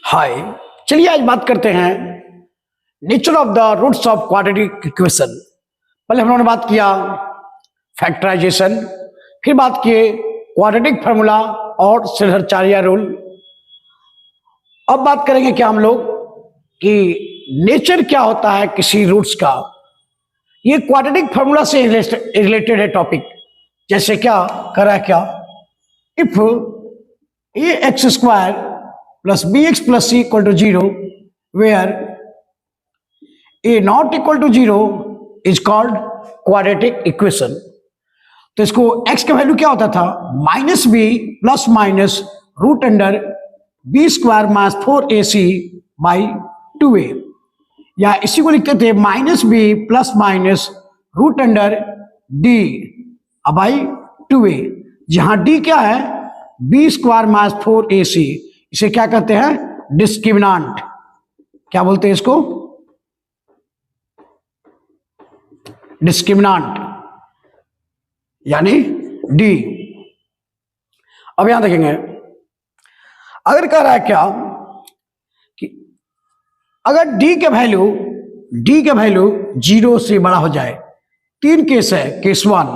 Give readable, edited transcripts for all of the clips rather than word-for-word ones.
हाय, चलिए आज बात करते हैं nature of the roots of quadratic equation. पहले हम लोगों ने बात किया फैक्टराइजेशन, फिर बात किए क्वाड्रेटिक फार्मूला और शेल्हर-चारिया रूल। अब बात करेंगे क्या हम लोग कि नेचर क्या होता है किसी रूट्स का। ये क्वाड्रेटिक फार्मूला से रिलेटेड है टॉपिक। जैसे क्या कर रहा है, क्या if a x square plus B x plus C equal to 0 where a not equal to 0 is called quadratic equation. तो इसको x का वैल्यू क्या होता था, minus b plus minus root under b square minus 4ac by 2a, या इसी को लिखते थे minus b plus minus root under D by 2a, जहां d क्या है बी स्क्वायर माइनस 4ac। इसे क्या कहते हैं, डिस्क्रिमिनांट। क्या बोलते हैं इसको, डिस्क्रिमिनांट यानी डी। अब यहां देखेंगे, अगर कह रहा है क्या कि अगर डी का वैल्यू 0 से बड़ा हो जाए, तीन केस है। केस 1,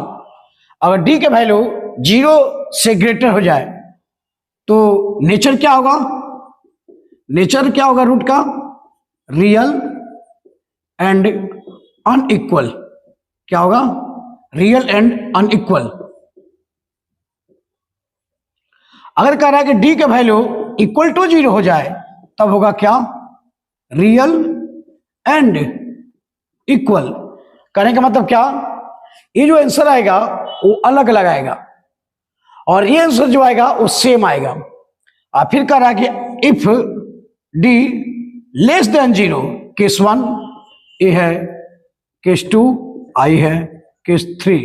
अगर डी का वैल्यू 0 से ग्रेटर हो जाए तो नेचर क्या होगा, रूट का रियल एंड अनइक्वल। क्या होगा, रियल एंड अनइक्वल। अगर कह रहा है कि डी का वैल्यू इक्वल टू 0 हो जाए तब होगा क्या, रियल एंड इक्वल। कहने का मतलब क्या, ये जो आंसर आएगा वो अलग अलग आएगा और ये आंसर जो आएगा वो सेम आएगा। और फिर कह रहा है कि if D less than 0, case 1 ए है, केस 2 आई है, केस 3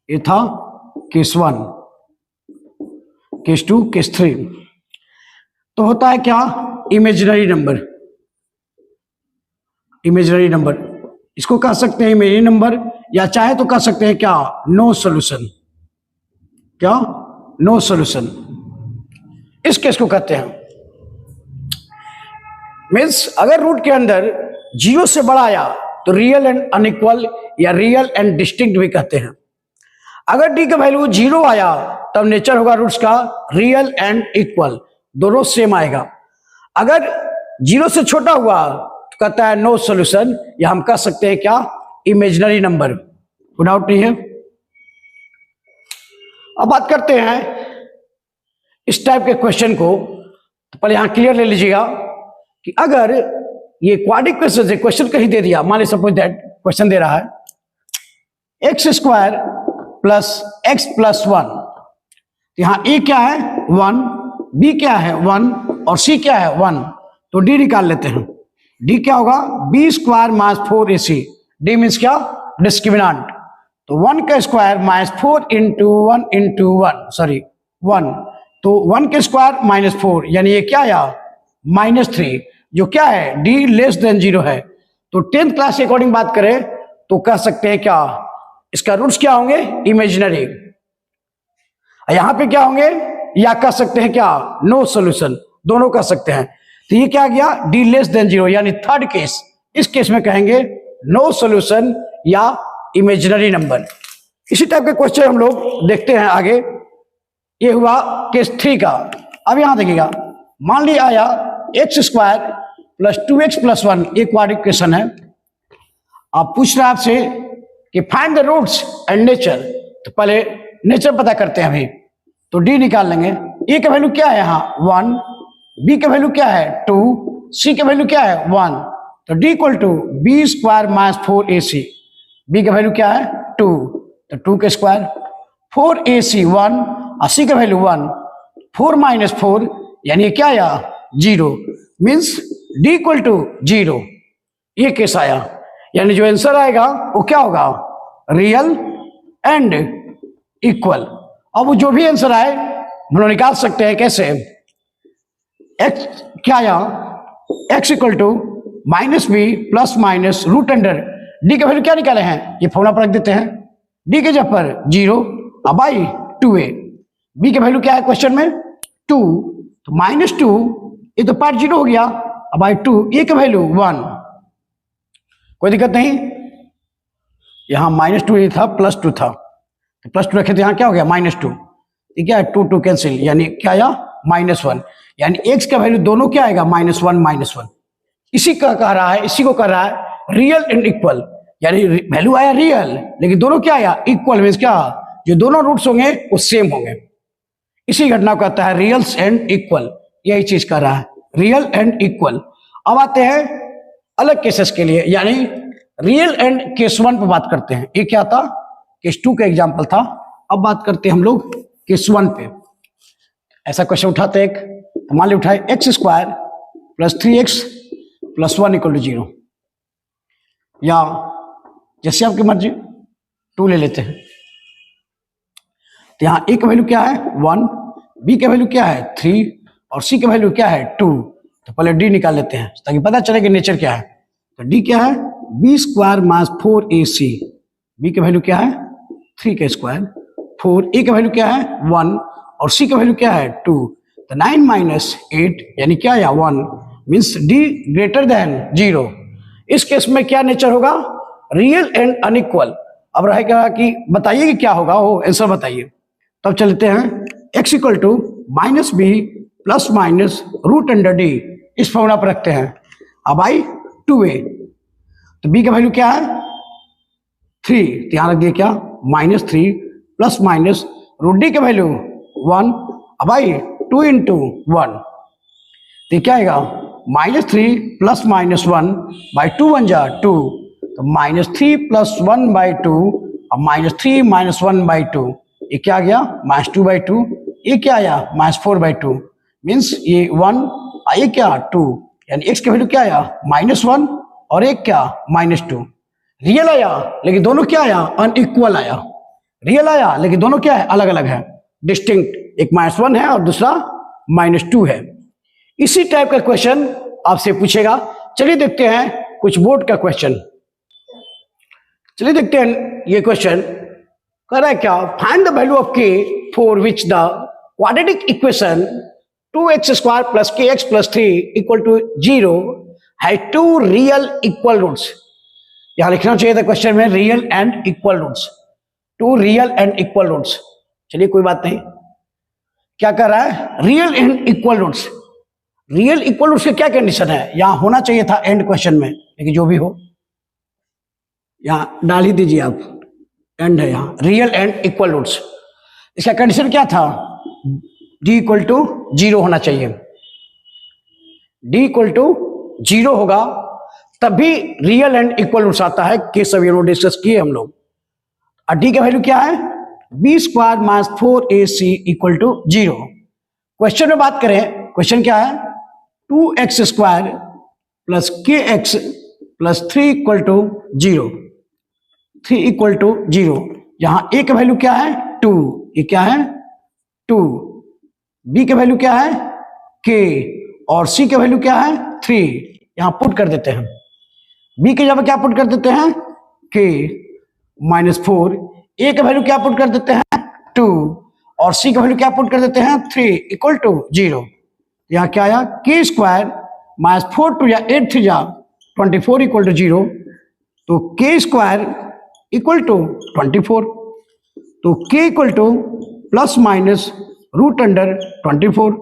ये था, केस 1, केस 2, केस 3। तो होता है क्या, इमेजिनरी नंबर। इसको कह सकते हैं इमेजिनरी नंबर, या चाहे तो कह सकते हैं क्या, नो सॉल्यूशन। क्या, नो सॉल्यूशन इस केस को कहते हैं। मीन्स अगर रूट के अंदर 0 से बड़ा आया तो रियल एंड अनइक्वल या रियल एंड डिस्टिंक्ट भी कहते हैं। अगर डी का वैल्यू 0 आया तब नेचर होगा रूट्स का रियल एंड इक्वल, दोनों सेम आएगा। अगर 0 से छोटा हुआ तो कहता है नो सॉल्यूशन, या हम कह सकते हैं क्या, इमेजिनरी नंबर। कोई डाउट नहीं है। अब बात करते हैं इस टाइप के क्वेश्चन को। तो पहले यहां क्लियर ले लीजिएगा कि अगर ये क्वाड्रेटिक इक्वेशन से क्वेश्चन कहीं दे दिया, मान ली सपोज दैट क्वेश्चन दे रहा है x square plus x plus 1। यहां ए क्या है 1, बी क्या है 1 और सी क्या है 1। तो डी निकाल लेते हैं। डी क्या होगा, b square minus 4ac। D means क्या, डिस्क्रिमिनांट। तो 1 का स्क्वायर माइनस 4 इंटू 1 इंटू 1, तो 1 के स्क्वायर माइनस 4, यानी ये क्या आया -3, जो क्या है डी लेस देन 0 है। तो 10th क्लास के अकॉर्डिंग बात करें तो कह सकते हैं क्या, इसका रूट्स क्या होंगे, इमेजिनरी। यहां पे क्या होंगे, या कह सकते हैं क्या, नो सॉल्यूशन, दोनों कह सकते हैं। तो ये क्या गया, डी लेस देन 0, यानी थर्ड केस। इस केस में कहेंगे नो सॉल्यूशन या इमेजिनरी नंबर। इसी टाइप के क्वेश्चन हम लोग देखते हैं आगे। ये हुआ केस 3 का। अब यहां देखिएगा, मान लिया आया x square plus 2x plus 1, ये क्वाड्रेटिक इक्वेशन है। आप पूछ रहे हैं आपसे कि find the roots and nature. तो पहले नेचर पता करते हैं अभी। तो डी निकाल लेंगे। ए का वैल्यू क्या है यहाँ 1, बी का वैल्यू क्या है 2, सी का वैल्यू क्या है 1। तो D equal to b square minus 4ac। B का वैल्यू क्या है 2, तो 2 के स्क्वायर 4ac 1 और सी का वैल्यू 1, 4 माइनस 4 यानी क्या आया 0। Means D equal to 0। ये केस आया, यानी जो आंसर आएगा वो क्या होगा, रियल एंड इक्वल। अब वो जो भी आंसर आए हम लोग निकाल सकते हैं। कैसे, एक्स क्या आया, x equal to minus b plus minus root under d का वैल्यू क्या निकाले हैं, ये फॉर्मूला पर रख देते हैं। डी के जगह पर 0 बाई 2a। बी का वैल्यू क्या है क्वेश्चन में 2, तो -2 ये तो पार्ट 0 हो गया। अब बाई 2 ए का वैल्यू 1, कोई दिक्कत नहीं। यहां -2 था, +2 था, तो +2 रखे तो यहां क्या हो गया -2, ठीक है। 2 2 कैंसिल, यानी क्या आया -1, यानी x का वैल्यू दोनों क्या आएगा -1 -1। इसी का कह रहा है, इसी को कह रहा है रियल एंड इक्वल, यानी वैल्यू आया रियल लेकिन दोनों क्या आया इक्वल, मीन्स क्या जो दोनों रूट्स होंगे वो सेम होंगे। इसी घटना को कहता है रियल्स एंड इक्वल, यही चीज कर रहा है रियल एंड इक्वल। अब आते हैं अलग केसेस के लिए, यानी रियल एंड केस 1 पर बात करते हैं। ये क्या था, केस 2 का एग्जाम्पल था। अब बात करते हैं हम लोग केस 1 पे। ऐसा क्वेश्चन उठाते एक, तो मान ली उठाए x² + 3x + 1 = 0, या जैसे आपकी मर्जी 2 ले लेते हैं। तो यहाँ a का वैल्यू क्या है 1, b का वैल्यू क्या है 3 और c का वैल्यू क्या है 2। तो पहले d निकाल लेते हैं ताकि पता चले कि नेचर क्या है। तो d क्या है b² - 4ac, b का वैल्यू क्या है 3 का स्क्वायर, 4, a का वैल्यू क्या है 1 और c का वैल्यू क्या है 2। तो 9 - 8 यानी क्या आया 1, मीन्स d > 0। इस केस में क्या नेचर होगा रियल एंड अनइक्वल। अब रहेगा कि बताइए कि क्या होगा, वो आंसर बताइए। तब चलते हैं x = -b ± √d, इस फॉर्मूला पर रखते हैं। अब आई 2a, तो b का वैल्यू क्या है 3, ध्यान रख दिए क्या -3 ± √d का वैल्यू 1। अब आई 2 × 1, तो क्या आएगा -3 ± 1 / 2 1 जा 2, तो -3 + 1/2 और -3 - 1/2, ये क्या आ गया -2/2। ये क्या आया -4/2, मीन्स ये 1 ये क्या 2, यानी x का वैल्यू क्या आया -1 और एक क्या -2। रियल आया लेकिन दोनों क्या आया अनइक्वल आया, रियल आया लेकिन दोनों क्या है अलग अलग है, डिस्टिंक्ट, एक -1 है और दूसरा -2 है। इसी टाइप का क्वेश्चन आपसे पूछेगा। चलिए देखते हैं कुछ बोर्ड का क्वेश्चन। चलिए देखते हैं ये क्वेश्चन कह रहा है क्या, find the value of k for which the quadratic equation 2x² + kx + 3 = 0 है 2 रियल इक्वल रूट्स। यहां लिखना चाहिए था क्वेश्चन में real and equal roots, 2 real and equal roots. चलिए कोई बात नहीं, क्या कर रहा है real and equal roots. Real equal roots की क्या कंडीशन है, यहां होना चाहिए था एंड क्वेश्चन में, लेकिन जो भी हो यहां डाल ही दीजिए आप, एंड है यहाँ रियल एंड इक्वल रूट्स। इसका कंडीशन क्या था d = 0 होना चाहिए, d = 0 होगा तभी रियल एंड इक्वल रूट्स आता है। केस अभी डिस्कस किए हम लोग। और d का वैल्यू क्या है b² - 4ac = 0। क्वेश्चन में बात करें, क्वेश्चन क्या है 2x² + kx + 3 = 0, 3 = 0। यहां a का वैल्यू क्या है 2, ये क्या है 2, b का वैल्यू क्या है k और c का वैल्यू क्या है 3। यहां पुट कर देते हैं, b के जगह क्या पुट कर देते हैं k -4, a का वैल्यू क्या पुट कर देते हैं 2 और c का वैल्यू क्या पुट कर देते हैं 3 = 0। यहां क्या आया k² -4 2 या 8 3 जा 24 = 0, तो k² = 24, तो k ± √24,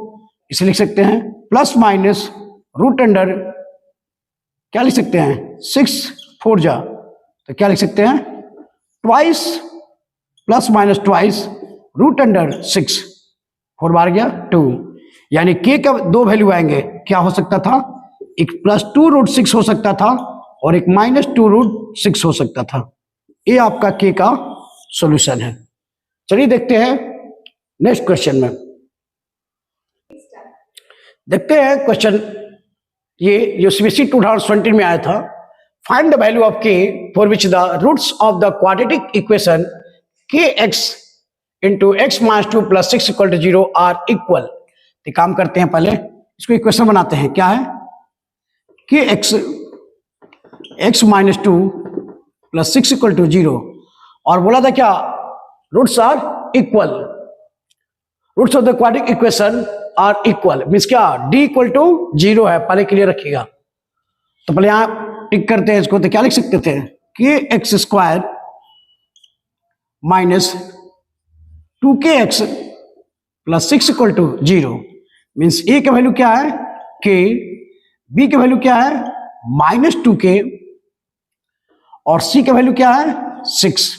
इसे लिख सकते हैं ± क्या लिख सकते हैं 6 4 जा, तो क्या लिख सकते हैं ट्वाइस ±2 √6, 4 बार गया 2, यानी k का 2 वैल्यू आएंगे। क्या हो सकता था, एक +2 √6 हो सकता था और एक -2 √6 हो सकता था। ये आपका k का सॉल्यूशन है। चलिए देखते हैं नेक्स्ट क्वेश्चन में। देखते हैं क्वेश्चन, ये जो CBSE 2020 में आया था। Find the value of k for which the roots of the quadratic equation kx × x - 2 + 6 = 0 are equal. तो काम करते हैं, पहले इसको इक्वेशन बनाते हैं। क्या है kx x - 2 + 6 = 0 और बोला था क्या roots are equal, roots of the quadratic equation are equal means क्या, डी इक्वल टू 0 है, पहले क्लियर रखिएगा। तो पहले यहां टिक करते हैं इसको, तो क्या लिख सकते थे, K X square minus 2kx plus 6 equal to 0। Means A का वैल्यू क्या है के, बी का वैल्यू क्या है माइनस 2k और सी का वैल्यू क्या है 6।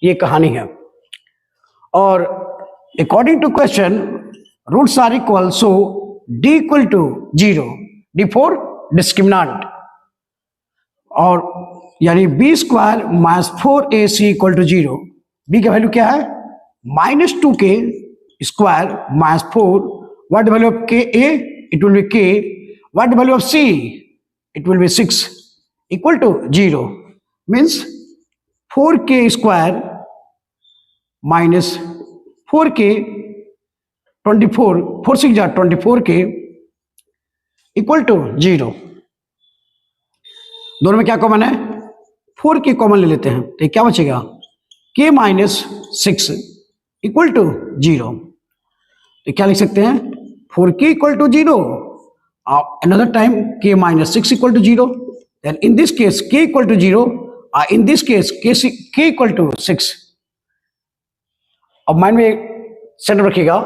ये कहानी है। और according to question roots are equal, so D equal to 0, D for discriminant, और यानी B square minus 4ac equal to 0। B का वैल्यू क्या है minus 2k square minus 4, what value of K A, it will be k, what value of C, it will be 6 equal to 0। Means 4k square minus 4k 24, 4 6 जा 24k equal to 0। दोनों में क्या common है, 4k common ले लेते हैं, तो क्या बचेगा k माइनस 6 इक्वल टू 0। तो क्या लिख सकते हैं 4k equal to 0, another time k minus 6 equal to 0, then in this case k equal to 0, in this case k equal to 6। अब माइंड में सेट रखिएगा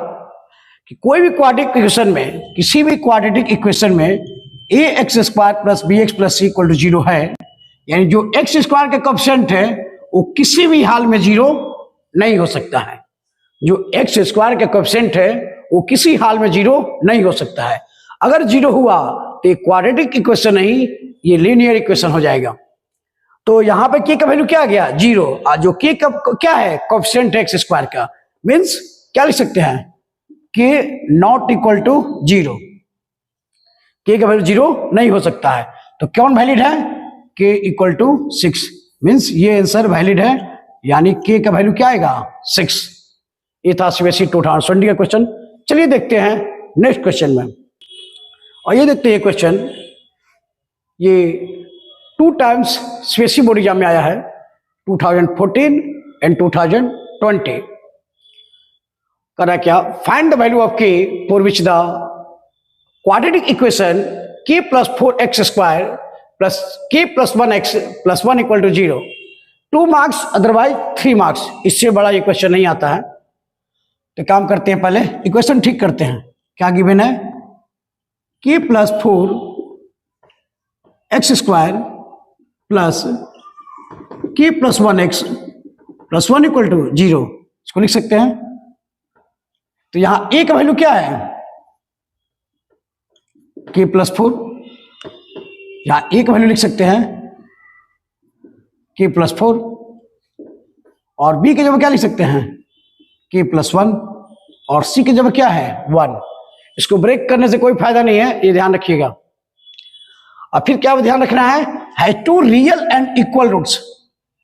कि कोई भी क्वाड्रेटिक इक्वेशन में, किसी भी क्वाड्रेटिक इक्वेशन में A x square plus B x plus C equal to 0 है, यानी जो एक्स स्क्वायर का कोएफिशिएंट है वो किसी भी हाल में 0 नहीं हो सकता है। जो एक्स स्क्वायर का कोएफिशिएंट है वो किसी हाल में 0 नहीं हो सकता है। अगर 0 हुआ तो ये क्वाड्रेटिक इक्वेशन नहीं, ये लीनियर इक्वेशन हो जाएगा। तो यहां पे के का वैल्यू क्या आ गया 0, जो के का क्या है कोएफिशिएंट एक्स स्क्वायर का, मींस क्या लिख सकते हैं के नॉट इक्वल टू 0, के का वैल्यू 0 नहीं हो सकता है। तो कौन वैलिड है, के इक्वल टू 6, मींस ये आंसर वैलिड है, यानी के का वैल्यू क्या आएगा 6। ये था सीबीएसई 2020 का क्वेश्चन। चलिए देखते हैं नेक्स्ट क्वेश्चन में, और ये देखते हैं क्वेश्चन, ये 2 टाइम्स सीबीएसई बोर्ड एग्जाम में आया है, 2014 एंड 2020। करा क्या, find the value of k for which the quadratic equation k plus 4x square plus k plus 1x plus 1 equal to 0। 2 marks otherwise 3 marks, इससे बड़ा ये क्वेश्चन नहीं आता है। तो काम करते हैं, पहले इक्वेशन ठीक करते हैं। क्या गिवन है, k plus 4x square plus k plus 1x plus 1 equal to 0, इसको लिख सकते हैं। तो यहां a का वैल्यू क्या है k प्लस 4, यहां a का वैल्यू लिख सकते हैं k प्लस 4, और b की जगह क्या लिख सकते हैं k प्लस 1, और c की जगह क्या है 1। इसको ब्रेक करने से कोई फायदा नहीं है, ये ध्यान रखिएगा। और फिर क्या ध्यान रखना है two real and equal roots.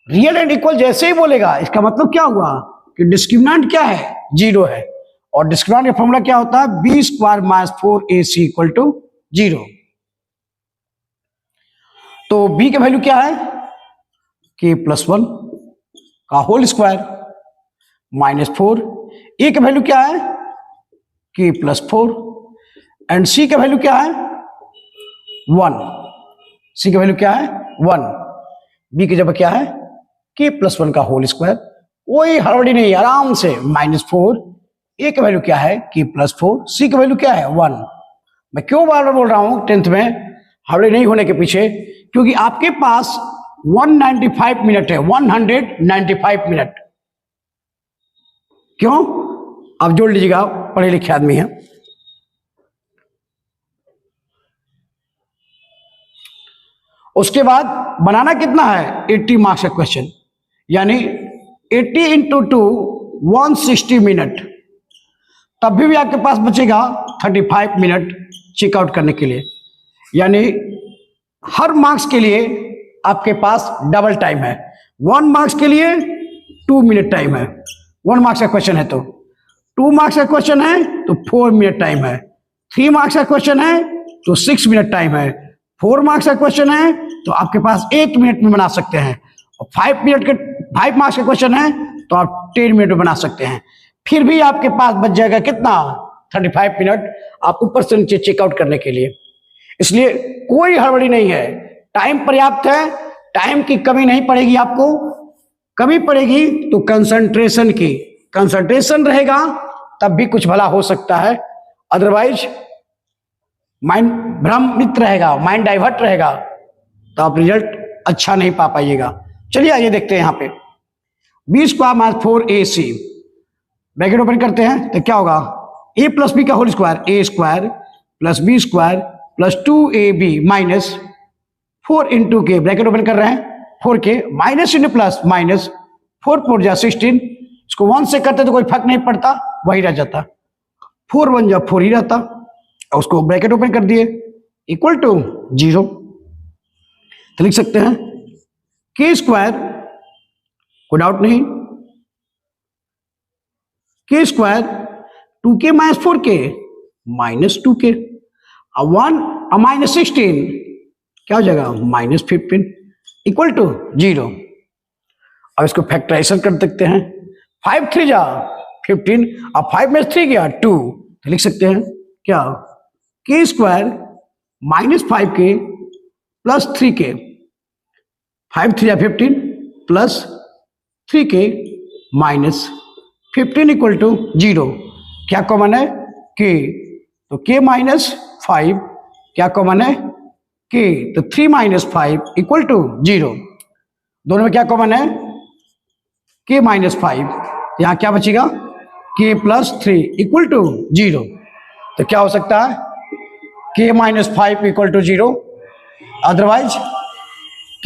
Real and equal जैसे ही बोलेगा इसका मतलब क्या हुआ कि डिस्क्रिमिनेंट क्या है 0 है, और डिस्क्रिमिनेंट का फॉर्मूला क्या होता है b square minus 4ac equal to 0। तो b का वैल्यू क्या है k प्लस 1 का होल स्क्वायर माइनस 4, a का वैल्यू क्या है k प्लस 4, एंड c का वैल्यू क्या है 1, c का वैल्यू क्या है 1, b की जगह क्या है k प्लस 1 का होल स्क्वायर, कोई हड़बड़ी नहीं, आराम से माइनस 4, a का वैल्यू क्या है k प्लस 4, c का वैल्यू क्या है 1। मैं क्यों बार बार बोल रहा हूं 10th में हड़बड़ी नहीं होने के पीछे, क्योंकि आपके पास 195 मिनट है, 195 मिनट। क्यों, आप जोड़ लीजिएगा, पढ़े लिखे आदमी हैं। उसके बाद बनाना कितना है 80 मार्क्स का क्वेश्चन, यानी 80 इंटू 2 160 मिनट, तब भी आपके पास बचेगा 35 मिनट चेकआउट करने के लिए। यानी हर मार्क्स के लिए आपके पास डबल टाइम है। 1 मार्क्स के लिए 2 मिनट टाइम है, 1 मार्क्स का क्वेश्चन है तो 2 मार्क्स का क्वेश्चन है तो 4 मिनट टाइम है, 3 मार्क्स का क्वेश्चन है तो 6 मिनट टाइम है, 4 मार्क्स का क्वेश्चन है तो आपके पास 8 मिनट में बना सकते हैं, और 5 मार्क्स का क्वेश्चन है तो आप 10 मिनट में बना सकते हैं। फिर भी आपके पास बच जाएगा कितना 35 मिनट आप ऊपर से नीचे चेकआउट करने के लिए। इसलिए कोई हड़बड़ी नहीं है, टाइम पर्याप्त है, टाइम की कमी नहीं पड़ेगी आपको। कमी पड़ेगी तो कंसंट्रेशन की, कंसंट्रेशन रहेगा तब भी कुछ भला हो सकता है, अदरवाइज माइंड भ्रमित रहेगा, माइंड डाइवर्ट रहेगा तो आप रिजल्ट अच्छा नहीं पा पाइएगा। चलिए आइए देखते हैं यहाँ पे B square minus 4ac, bracket open करते हैं तो क्या होगा, a प्लस बी का whole square, A square plus B square plus 2ab minus 4 into K, bracket open कर रहे हैं 4k minus into plus minus 4 4 जा 16, इसको 1 से करते तो कोई फर्क नहीं पड़ता, वही रह जाता, 4 1 जा 4 ही रहता, और उसको ब्रैकेट ओपन कर दिए इक्वल टू 0, तो लिख सकते हैं के स्क्वायर, कोई डाउट नहीं, के square 2k minus 4k minus 2k, अब 1 माइनस 16 क्या हो जाएगा माइनस 15 इक्वल टू 0। अब इसको फैक्टराइजेशन कर सकते हैं, 5 3 जा 15, अब 5 में 3 गया 2, तो लिख सकते हैं क्या, के square minus 5k plus 3k, 5 3 जा 15 plus 3k minus 15 equal to 0। क्या कॉमन है k, तो k माइनस 5, क्या कॉमन है k, तो 3 माइनस 5 इक्वल टू 0, दोनों में क्या कॉमन है k माइनस 5, यहाँ क्या बचेगा k प्लस 3 इक्वल टू 0, तो क्या हो सकता है k minus 5 equal to 0, otherwise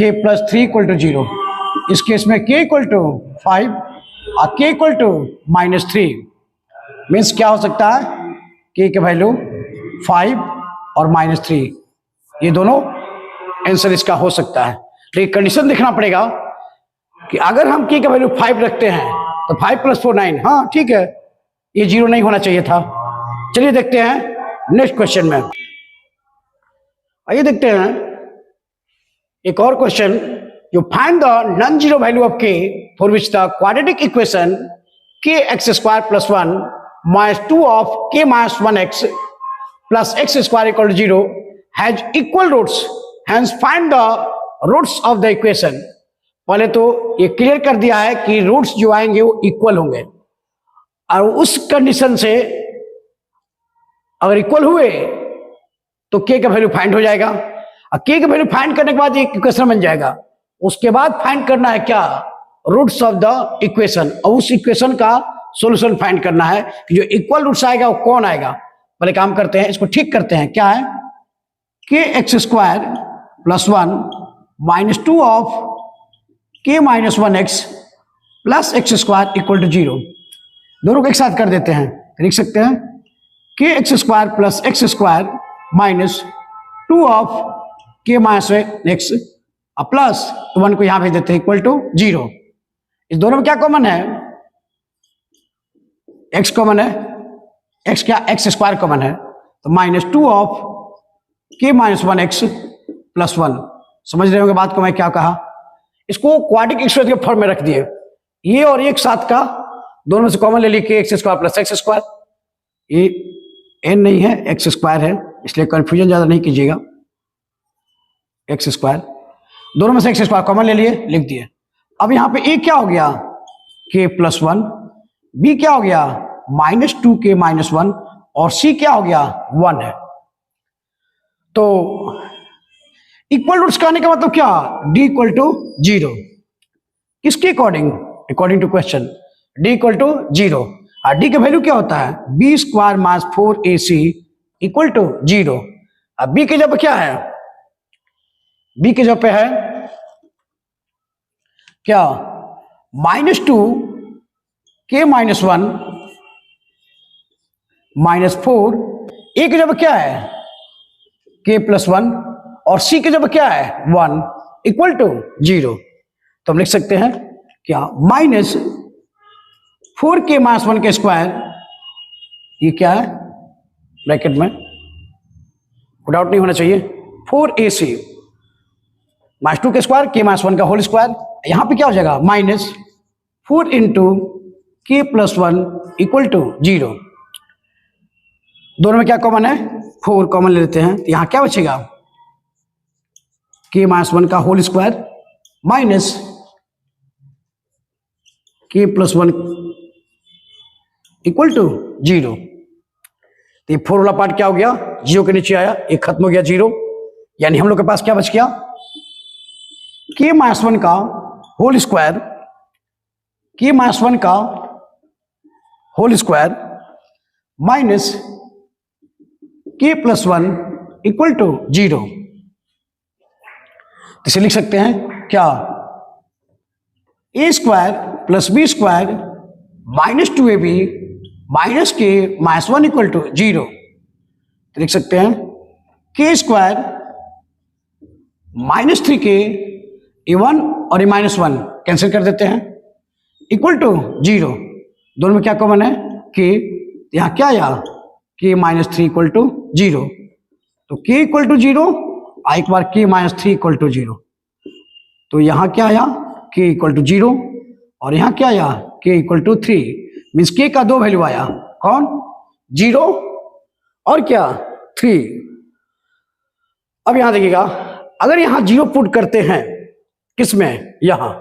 k plus 3 equal to 0। इस केस में k इक्वल टू 5 और k equal to minus 3, means क्या हो सकता है k के वैल्यू 5 और माइनस 3, ये दोनों आंसर इसका हो सकता है। लेकिन कंडीशन देखना पड़ेगा कि अगर हम k का वैल्यू 5 रखते हैं तो 5 प्लस 4 9, हाँ ठीक है, ये 0 नहीं होना चाहिए था। चलिए देखते हैं नेक्स्ट क्वेश्चन में, आइए देखते हैं एक और क्वेश्चन, जो find the non zero value of k for which the quadratic equation kx square plus 1 minus 2 of k minus 1x plus x square equal to 0 has equal roots, hence find the roots of the equation. पहले तो ये clear कर दिया है कि roots जो आएंगे वो इक्वल होंगे, और उस कंडीशन से अगर इक्वल हुए तो k का वैल्यू फाइंड हो जाएगा, और k का वैल्यू फाइंड करने के बाद एक इक्वेशन बन जाएगा। उसके बाद फाइंड करना है क्या, रूट्स ऑफ द इक्वेशन, और उस इक्वेशन का सॉल्यूशन फाइंड करना है कि जो इक्वल रूट्स आएगा वो कौन आएगा। पहले काम करते हैं, इसको ठीक करते हैं, क्या है K X square plus 1 minus 2 of K minus 1x plus X square equal to 0, दोनों को एक साथ कर देते हैं, लिख सकते हैं के X square plus X square minus 2 of K minus x plus 1 को यहां भेज देते हैं इक्वल टू 0। इस दोनों में क्या कॉमन है, x कॉमन है, x क्या एक्स स्क्वायर कॉमन है, तो minus 2 of K minus 1x plus 1। समझ रहे होंगे बात को मैं क्या कहा, इसको क्वाड्रेटिक इक्वेशन के फॉर्म में रख दिए, ये और एक साथ का दोनों में से कॉमन ले लिखे x square plus X square, ये n नहीं है एक्स स्क्वायर है, इसलिए कंफ्यूजन ज्यादा नहीं कीजिएगा, एक्स स्क्वायर, दोनों में से एक्स स्क्वायर कॉमन ले लिए, लिख दिए। अब यहां पे a क्या हो गया k प्लस 1, b क्या हो गया माइनस 2k माइनस 1, और c क्या हो गया 1 है। तो इक्वल रूट्स का आने का मतलब क्या, d इक्वल टू 0, किसके according, according to question d equal to 0, और d का वैल्यू क्या होता है b square minus 4ac equal to 0। अब b के जगह क्या है, b के जगह पे है क्या minus 2 k minus 1 minus 4, a की जगह क्या है k प्लस 1, और c की जगह क्या है 1 इक्वल टू 0। तो हम लिख सकते हैं क्या माइनस 4k माइनस 1 के स्क्वायर, ये क्या है ब्रैकेट में, डाउट नहीं होना चाहिए, 4ac माइनस 2 के स्क्वायर k माइनस 1 का होल स्क्वायर, यहां पे क्या हो जाएगा माइनस 4 इंटू के प्लस 1 इक्वल टू 0। दोनों में क्या कॉमन है, 4 कॉमन ले लेते हैं, तो यहां क्या बचेगा, k माइनस 1 का whole square minus k plus 1 equal to 0। तो ये 4 वाला पार्ट क्या हो गया, 0 के नीचे आया, एक खत्म हो गया 0, यानी हम लोग के पास क्या बच गया, k माइनस 1 का होल स्क्वायर, k माइनस 1 का whole square minus k plus 1 equal to 0। इसे लिख सकते हैं क्या, a square plus B square minus 2ab minus k minus 1 equal to 0। तो लिख सकते हैं k square minus 3k a1 और a माइनस 1 कैंसिल कर देते हैं इक्वल टू 0। दोनों में क्या कॉमन है, k, यहां क्या आया, k माइनस 3 इक्वल टू 0। तो k इक्वल टू 0, एक बार k माइनस 3 इक्वल टू 0, तो यहां क्या आया, k इक्वल टू 0, और यहां क्या आया, k equal to 3। Means k का 2 वैल्यू आया, कौन, 0 और क्या 3। अब यहां देखिएगा, अगर यहां 0 पुट करते हैं किसमें, यहां,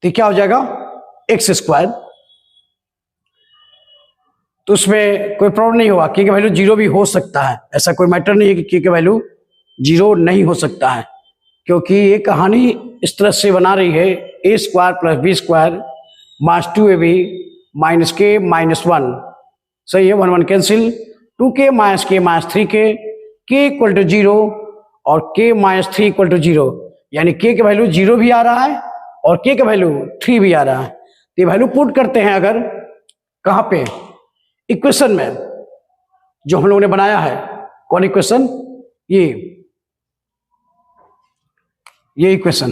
तो क्या हो जाएगा एक्स स्क्वायर, तो उसमें कोई प्रॉब्लम नहीं होगा, k का वैल्यू 0 भी हो सकता है, ऐसा कोई मैटर नहीं है कि k का वैल्यू 0 नहीं हो सकता है, क्योंकि ये कहानी इस तरह से बना रही है, a square plus B square minus 2ab minus k minus 1, सही है, 1 1 cancel, 2k minus k minus 3k, k equal to 0 और k माइनस 3 इक्वल टू 0, यानी k का वैल्यू 0 भी आ रहा है और k का वैल्यू 3 भी आ रहा है। तो ये वैल्यू पुट करते हैं अगर कहां पे, इक्वेशन में जो हम लोगों ने बनाया है, कौन इक्वेशन, ये इक्वेशन,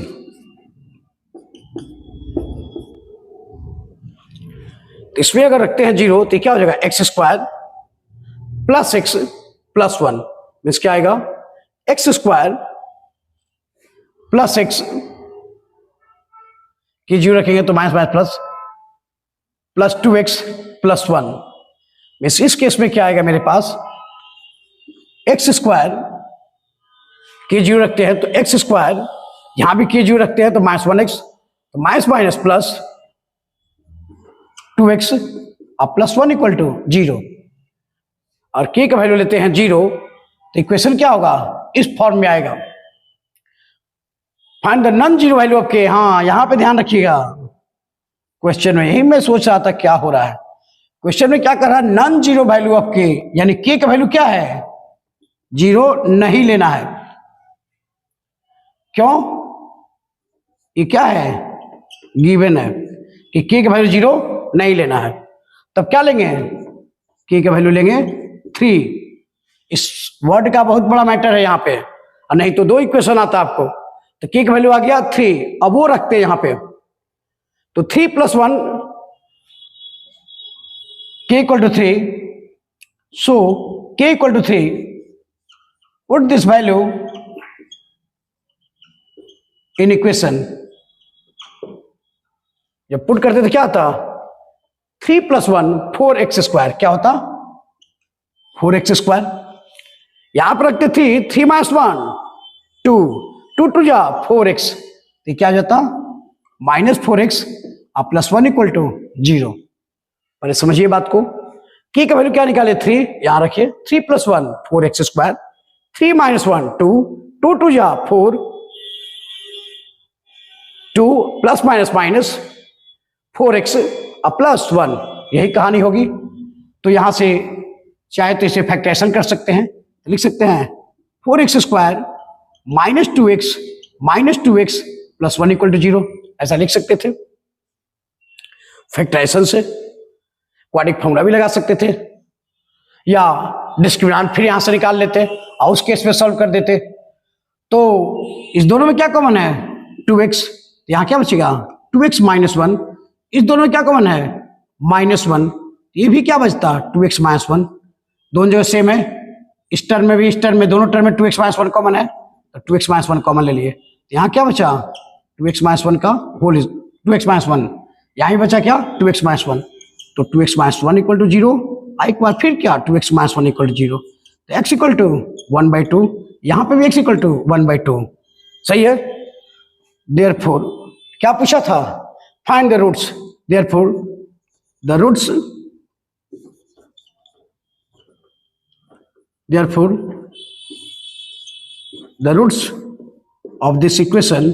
तो इसमें अगर रखते हैं 0 तो क्या हो जाएगा, x square plus x plus 1, means क्या आएगा, एक्स स्क्वायर प्लस एक्स की 0 रखेंगे तो minus minus plus plus 2x plus 1, means इस केस में क्या आएगा मेरे पास, एक्स स्क्वायर की 0 रखते हैं तो एक्स स्क्वायर, यहां भी की 0 रखते हैं तो माइनस 1x, तो माइनस माइनस प्लस 2x और प्लस 1 इक्वल टू 0, और k का वैल्यू लेते हैं 0, तो इक्वेशन क्या होगा, इस फॉर्म में आएगा, find the non zero value of k। हाँ, यहां पे ध्यान रखिएगा, क्वेश्चन में यही मैं सोच रहा था क्या हो रहा है, क्वेश्चन में क्या कर रहा है, non zero value of k, यानी k का वैल्यू क्या है, 0 नहीं लेना है, क्यों, ये क्या है, गिवन है कि k का वैल्यू 0 नहीं लेना है, तब क्या लेंगे, k का वैल्यू लेंगे 3। इस वर्ड का बहुत बड़ा मैटर है यहाँ पे, और नहीं तो 2 इक्वेशन आता आपको, तो k का वैल्यू आ गया 3, अब वो रखते हैं यहाँ पे, तो 3 plus 1 k equal to 3, so k equal to 3, put this value in equation, जब पुट करते तो क्या आता, 3 प्लस 1 4x स्क्वायर, क्या होता 4x स्क्वायर, यहां पर रखते 3 माइनस 1 2 टू जा 4x, तो क्या जाता माइनस 4x और प्लस 1 इक्वल टू 0। पहले समझिए बात को, k का वैल्यू क्या निकाले 3, यहां रखिए 3 plus 1 4x square, 3 minus 1 2 to जा 4 2 प्लस माइनस माइनस 4x और प्लस 1, यही कहानी होगी। तो यहां से चाहे तो इसे फैक्टराइजेशन कर सकते हैं, लिख सकते हैं 4x square minus 2x plus 1 equal to 0, ऐसा लिख सकते थे। फैक्टराइजेशन से क्वाड्रेटिक फॉर्मूला भी लगा सकते थे, या डिस्क्रिमिनेंट फिर यहां से निकाल लेते और उस केस में सॉल्व कर देते। तो इस दोनों में क्या कॉमन है, 2x, यहां क्या बचेगा 2x माइनस 1, इस दोनों में क्या कॉमन है -1, ये भी क्या बचता 2x माइनस 1, दोनों जो सेम है, इस टर्म में भी इस टर्म में, दोनों टर्म में 2x माइनस 1 कॉमन है, तो 2x माइनस 1 कॉमन ले लिए, यहाँ क्या बचा 2x माइनस 1 का होल 2x माइनस 1, यहाँ भी बचा क्या 2x माइनस 1, तो 2x माइनस 1 इक्वल टू 0, एक बार फिर क्या 2x माइनस 1 इक्वल टू 0, तो x इक्वल टू 1/2, यहाँ पे भी x इक्वल टू 1/2, सही है। देयरफॉर क्या पूछा था, find the roots, therefore the roots, therefore the roots of this equation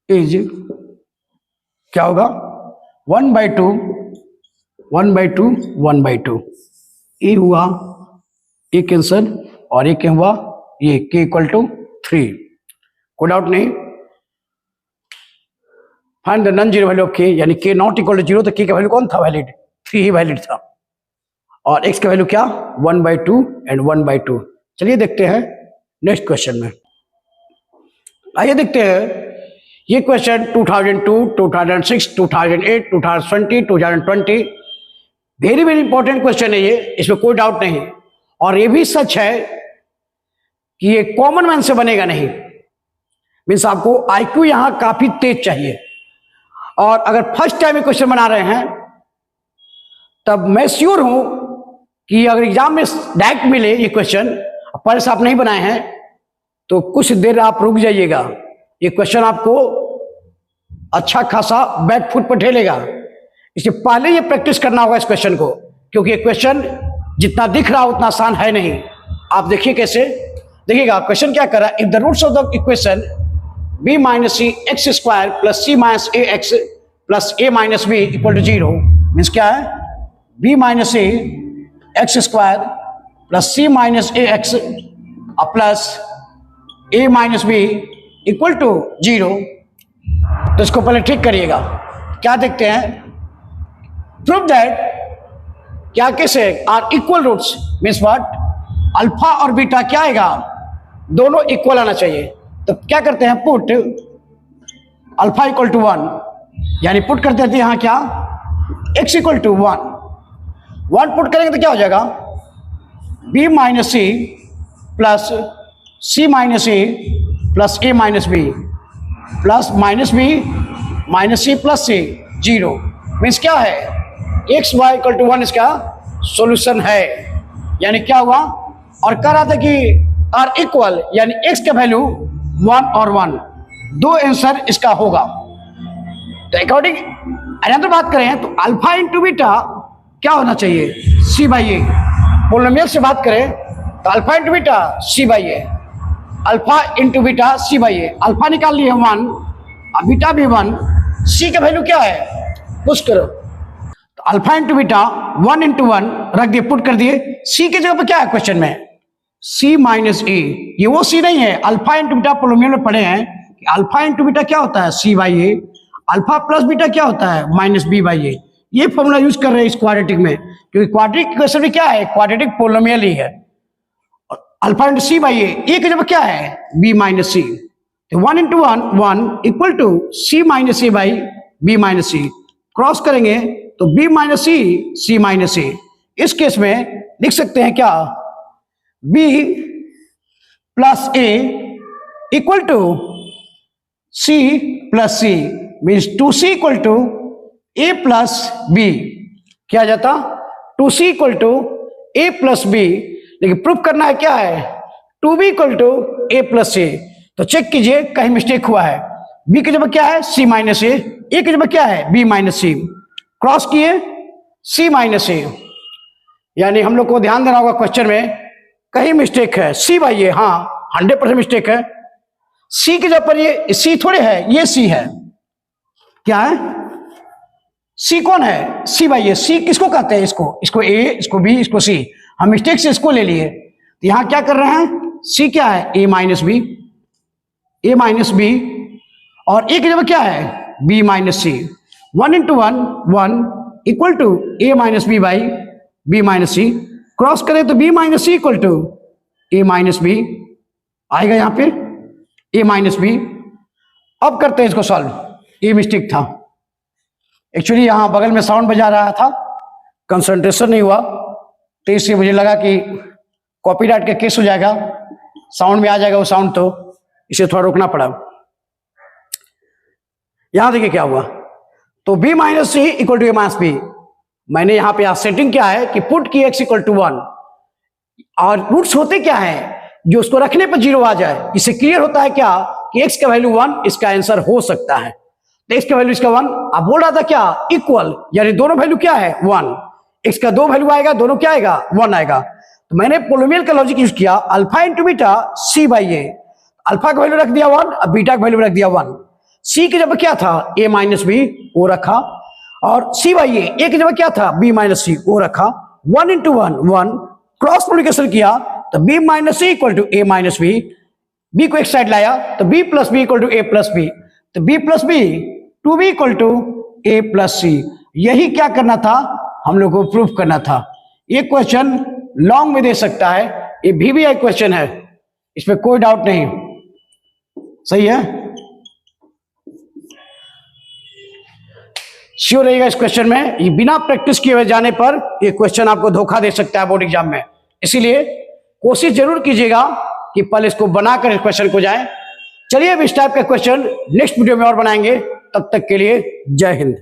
is, क्या होगा, 1/2 1/2 1/2, ये हुआ एक आंसर, और एक हुआ ये k इक्वल टू 3, कोई डाउट नहीं। Find the non zero value of k, यानी k नॉट इक्वल टू 0, तो k का वैल्यू कौन था, वैलिड 3 ही वैलिड था, और x का वैल्यू क्या 1/2 एंड 1/2। चलिए देखते हैं नेक्स्ट क्वेश्चन में। आइए देखते हैं ये question 2002, 2006, 2008, 2020, 2020, very very important question है ये, इसमें कोई डाउट नहीं। और ये भी सच है कि ये कॉमन मैन से बनेगा नहीं, मीन्स आपको आईक्यू यहां काफी तेज चाहिए। और अगर फर्स्ट टाइम ये क्वेश्चन बना रहे हैं तब मैं श्योर हूं कि अगर एग्जाम में डायरेक्ट मिले ये क्वेश्चन, पर से आप नहीं बनाए हैं, तो कुछ देर आप रुक जाइएगा, ये क्वेश्चन आपको अच्छा खासा बैक फुट पर ठेलेगा। इससे पहले ये प्रैक्टिस करना होगा इस क्वेश्चन को, क्योंकि ये क्वेश्चन जितना दिख रहा उतना आसान है नहीं। आप देखिए कैसे, देखिएगा क्वेश्चन क्या कर रहा है, if the roots of the equation b minus c x square plus c minus a x plus a minus b equal to 0, means क्या है, b minus c x square plus c minus a x plus a minus b equal to 0। तो इसको पहले ठीक करिएगा, क्या देखते हैं, प्रूव दैट क्या कैसे are equal roots, means what, alpha और बीटा क्या आएगा, दोनों इक्वल आना चाहिए। तो क्या करते हैं, पुट अल्फा इक्वल टू 1, यानी पुट कर देते हैं यहाँ क्या, x इक्वल टू 1 पुट करेंगे तो क्या हो जाएगा, b minus c plus c minus a plus a minus b plus minus b minus c plus c 0, means क्या है, x y इक्वल टू 1 इसका सॉल्यूशन है। यानी क्या हुआ, और कह रहा था कि आर इक्वल, यानी x का वैल्यू 1 और 1, दो आंसर इसका होगा। तो अकॉर्डिंग अनदर बात करें तो अल्फा इंटू बीटा क्या होना चाहिए, सी बाई ए। पोलिनोमियल से बात करें तो alpha into beta c by A, alpha into beta c by A. Alpha निकाल लिए 1 और बीटा भी 1, सी का वैल्यू क्या है, पुश करो, तो अल्फा इंटू बीटा 1 इंटू 1 रख दिए, पुट कर दिए, सी की जगह पर क्या है क्वेश्चन में, सी माइनस ए। ये वो सी नहीं है, अल्फा इंटू बीटा पोलिनोमियल में पढ़े हैं कि अल्फा इंटू बीटा क्या होता है, C by A, alpha plus beta क्या होता है, माइनस बी बाई ए। ये फॉर्मूला यूज कर रहे हैं इस क्वाड्रेटिक में, क्योंकि क्वाड्रेटिक इक्वेशन में क्या है, क्वाड्रेटिक पोलिनोमियल ही है। Alpha into c by a, की जगह क्या है, बी माइनस सी, तो 1 into 1 equal to c minus a by B minus C, cross करेंगे तो b minus c, c minus a. इस केस में लिख सकते हैं क्या, b plus a equal to c plus c, means 2c equal to A plus b, क्या आ जाता, 2c equal to A plus b. लेकिन प्रूफ करना है क्या है, 2b equal to A plus A. तो चेक कीजिए कहीं मिस्टेक हुआ है, b की जगह क्या है, c माइनस ए की जगह क्या है, b माइनस सी, क्रॉस किए c माइनस ए। यानी हम लोग को ध्यान देना होगा क्वेश्चन में कहीं मिस्टेक है, सी बाई ए, हाँ 100% मिस्टेक है। सी की जगह पर ये सी थोड़े है, ये सी है, क्या है, सी कौन है, सी बाई ए। सी किसको कहते हैं, इसको ए, इसको बी, इसको सी, हम मिस्टेक से इसको ले लिए। तो यहां क्या कर रहे हैं, सी क्या है, A minus B, A minus B, और ए की जगह क्या है, B minus C. 1 into 1 equal to A minus B by B minus C, cross करें तो b minus C equal to A minus B आएगा, यहां पे a माइनस बी। अब करते हैं इसको सॉल्व, ये मिस्टेक था एक्चुअली, यहां बगल में साउंड बजा रहा था, कंसंट्रेशन नहीं हुआ, तो इससे मुझे लगा कि कॉपीराइट का केस हो जाएगा, साउंड में आ जाएगा वो साउंड, तो इसे थोड़ा रोकना पड़ा। यहां देखिए क्या हुआ, तो b minus C equal to A minus b. मैंने यहां पे सेटिंग क्या है कि पुट की x इक्वल टू 1, और रूट्स होते क्या है जो उसको रखने पर 0 आ जाए। इससे क्लियर होता है क्या कि x का वैल्यू 1 इसका आंसर हो सकता है। तो x का वैल्यू इसका 1, अब बोल रहा था क्या इक्वल, यानी दोनों वैल्यू क्या है 1, x का 2 वैल्यू आएगा, दोनों क्या आएगा 1 आएगा। तो मैंने पोलिनोमियल का लॉजिक यूज किया, alpha into beta c by A. Alpha का वैल्यू रख दिया 1, अब बीटा का वैल्यू रख दिया 1। c की जगह क्या था a माइनस बी, वो रखा, और c बाई ए की जगह क्या था b माइनस सी, वो रखा। 1 इंटू 1 1, क्रॉस मल्टीप्लिकेशन किया तो b minus C equal to a minus B, b को एक साइड लाया तो b plus B equal to a plus B, तो b plus B two B equal to a plus C. यही क्या करना था हम लोग को प्रूफ करना था। ये क्वेश्चन लॉन्ग में दे सकता है, ये VBI क्वेश्चन है, इसमें कोई डाउट नहीं। सही है, श्योर रहेगा इस क्वेश्चन में। ये बिना प्रैक्टिस किए हुए जाने पर ये क्वेश्चन आपको धोखा दे सकता है बोर्ड एग्जाम में। इसीलिए कोशिश जरूर कीजिएगा कि पहले इसको बनाकर इस क्वेश्चन को जाएं। चलिए अब इस टाइप का क्वेश्चन नेक्स्ट वीडियो में और बनाएंगे, तब तक के लिए जय हिंद।